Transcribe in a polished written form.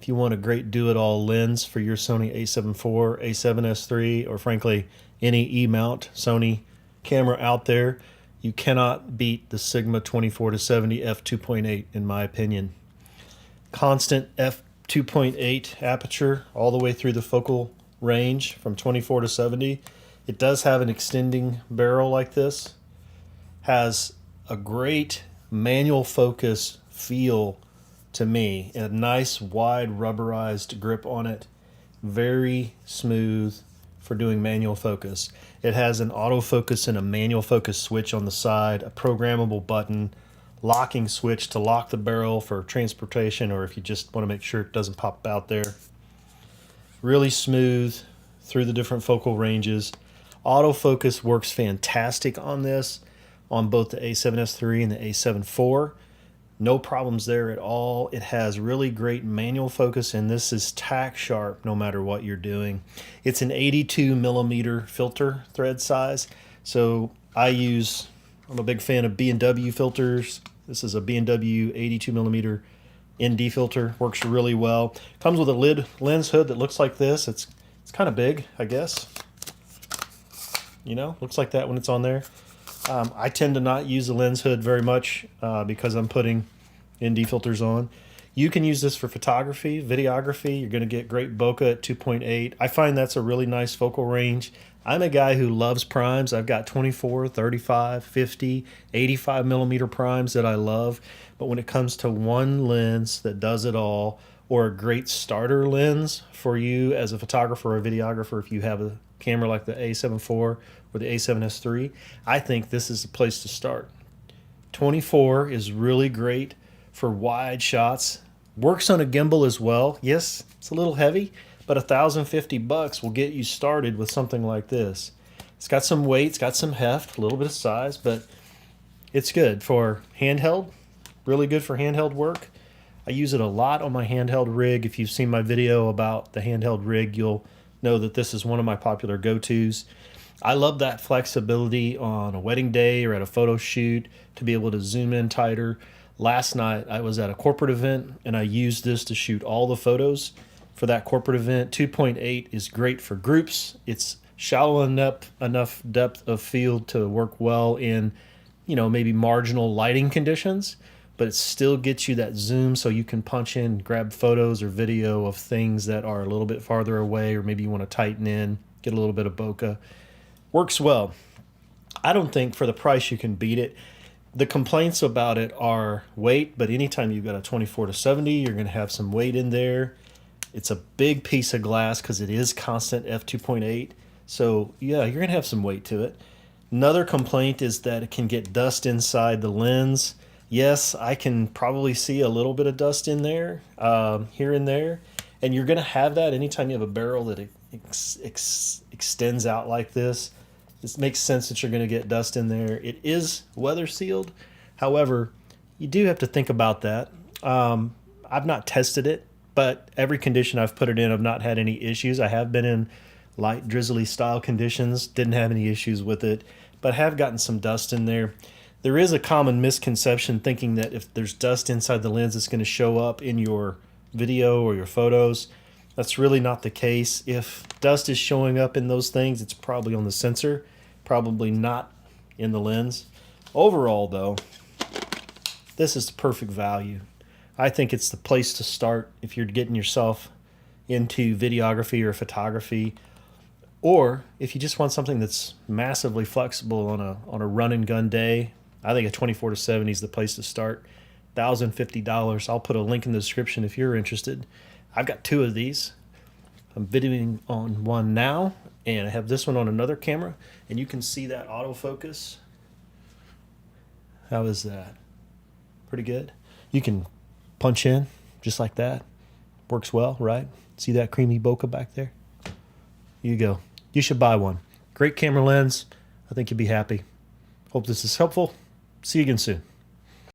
if you want a great do-it-all lens for your Sony A7 IV, A7s III, or frankly, any E-mount Sony camera out there, you cannot beat the Sigma 24-70 f2.8 in my opinion. Constant f2.8 aperture all the way through the focal range from 24-70. It does have an extending barrel like this. Has a great manual focus feel to me. A nice wide rubberized grip on it. Very smooth for doing manual focus. It has an autofocus and a manual focus switch on the side, a programmable button, locking switch to lock the barrel for transportation or if you just want to make sure it doesn't pop out there. Really smooth through the different focal ranges. Autofocus works fantastic on this, on both the A7s III and the A7 IV. No problems there at all. It has really great manual focus, and this is tack sharp no matter what you're doing. It's an 82 millimeter filter thread size. So I'm a big fan of B&W filters. This is a B&W 82 millimeter ND filter. Works really well. Comes with a lens hood that looks like this. It's kind of big, I guess. You know, looks like that when it's on there. I tend to not use the lens hood very much because I'm putting ND filters on. You can use this for photography, videography. You're going to get great bokeh at 2.8. I find that's a really nice focal range. I'm a guy who loves primes. I've got 24, 35, 50, 85 millimeter primes that I love. But when it comes to one lens that does it all, or a great starter lens for you as a photographer or a videographer, if you have a camera like the A7 IV or the A7s III, I think this is the place to start. 24 is really great for wide shots. Works on a gimbal as well. Yes, it's a little heavy, but $1,050 will get you started with something like this. It's got some weight, it's got some heft, a little bit of size, but it's good for handheld. Really good for handheld work. I use it a lot on my handheld rig. If you've seen my video about the handheld rig, you'll know that this is one of my popular go-tos. I love that flexibility on a wedding day or at a photo shoot to be able to zoom in tighter. Last night I was at a corporate event and I used this to shoot all the photos for that corporate event. 2.8 is great for groups. It's shallow enough depth of field to work well in, maybe marginal lighting conditions, but it still gets you that zoom so you can punch in, grab photos or video of things that are a little bit farther away, or maybe you want to tighten in, get a little bit of bokeh. Works well. I don't think for the price you can beat it. The complaints about it are weight, but anytime you've got a 24-70, you're going to have some weight in there. It's a big piece of glass because it is constant f2.8. So yeah, you're going to have some weight to it. Another complaint is that it can get dust inside the lens. Yes, I can probably see a little bit of dust in there, here and there. And you're going to have that anytime you have a barrel that extends out like this. It makes sense that you're going to get dust in there. It is weather sealed. However, you do have to think about that. I've not tested it, but every condition I've put it in, I've not had any issues. I have been in light drizzly style conditions, didn't have any issues with it, but have gotten some dust in there. There is a common misconception thinking that if there's dust inside the lens, it's going to show up in your video or your photos. That's really not the case. If dust is showing up in those things, it's probably on the sensor, probably not in the lens. Overall, though, this is the perfect value. I think it's the place to start if you're getting yourself into videography or photography, or if you just want something that's massively flexible on a run and gun day. I think a 24-70 is the place to start. $1,050. I'll put a link in the description if you're interested. I've got two of these. I'm videoing on one now, and I have this one on another camera, and you can see that autofocus. How is that? Pretty good. You can punch in just like that. Works well, right? See that creamy bokeh back there? You go. You should buy one. Great camera lens. I think you'll be happy. Hope this is helpful. See you again soon.